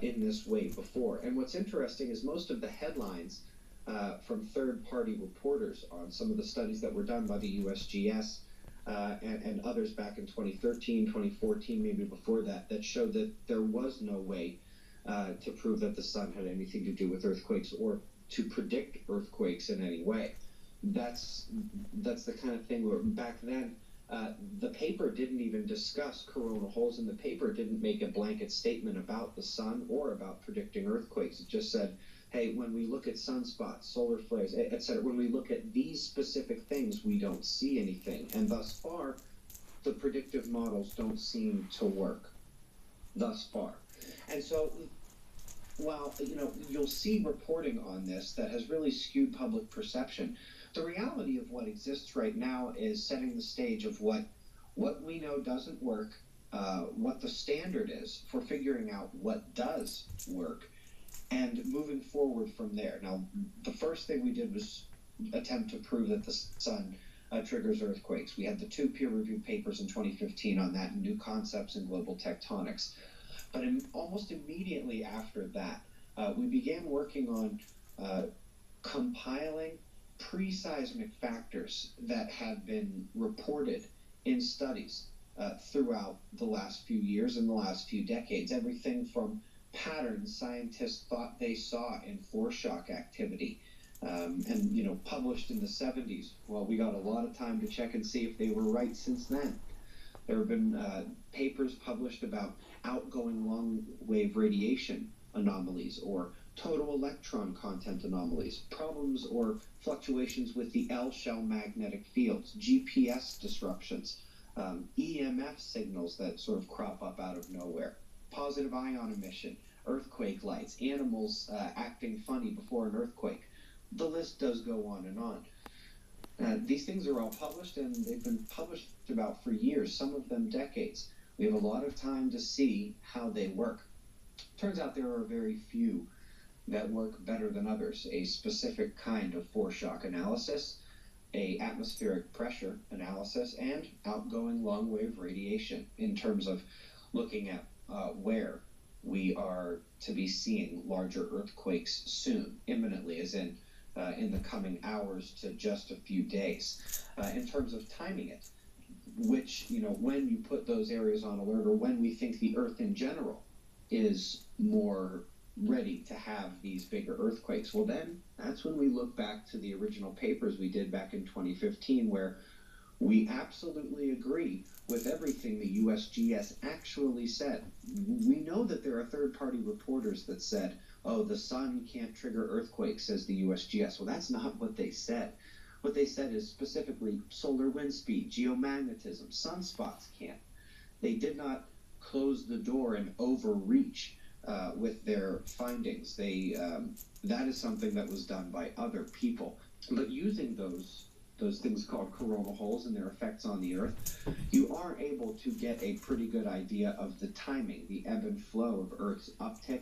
in this way before. And what's interesting is most of the headlines from third-party reporters on some of the studies that were done by the USGS and others back in 2013, 2014, maybe before that, that showed that there was no way to prove that the sun had anything to do with earthquakes or to predict earthquakes in any way. That's the kind of thing where back then the paper didn't even discuss coronal holes, and the paper didn't make a blanket statement about the sun or about predicting earthquakes. It just said, hey, when we look at sunspots, solar flares, etc., when we look at these specific things, we don't see anything. And thus far, the predictive models don't seem to work thus far. And so while you'll see reporting on this that has really skewed public perception, the reality of what exists right now is setting the stage of what we know doesn't work, what the standard is for figuring out what does work, and moving forward from there. Now, the first thing we did was attempt to prove that the sun triggers earthquakes. We had the 2 peer-reviewed papers in 2015 on that, New Concepts in Global Tectonics. But almost immediately after that, we began working on compiling pre-seismic factors that have been reported in studies throughout the last few years and the last few decades. Everything from patterns scientists thought they saw in foreshock activity, and published in the 70s. Well, we got a lot of time to check and see if they were right since then. There have been papers published about outgoing long-wave radiation anomalies or total electron content anomalies, problems or fluctuations with the L-shell magnetic fields, GPS disruptions, EMF signals that sort of crop up out of nowhere, positive ion emission, earthquake lights, animals acting funny before an earthquake. The list does go on and on. These things are all published, and they've been published about for years, some of them decades. We have a lot of time to see how they work. Turns out there are very few that work better than others. A specific kind of foreshock analysis, a atmospheric pressure analysis, and outgoing long-wave radiation in terms of looking at where we are to be seeing larger earthquakes soon, imminently, as in the coming hours to just a few days. In terms of timing it, which, when you put those areas on alert, or when we think the Earth in general is more ready to have these bigger earthquakes, well then, that's when we look back to the original papers we did back in 2015, where we absolutely agree with everything the USGS actually said. We know that there are third-party reporters that said, oh, the sun can't trigger earthquakes, says the USGS. Well, that's not what they said. What they said is specifically solar wind speed, geomagnetism, sunspots can't. They did not close the door and overreach with their findings. That is something that was done by other people. But using those things called coronal holes and their effects on the Earth, you are able to get a pretty good idea of the timing, the ebb and flow of Earth's uptick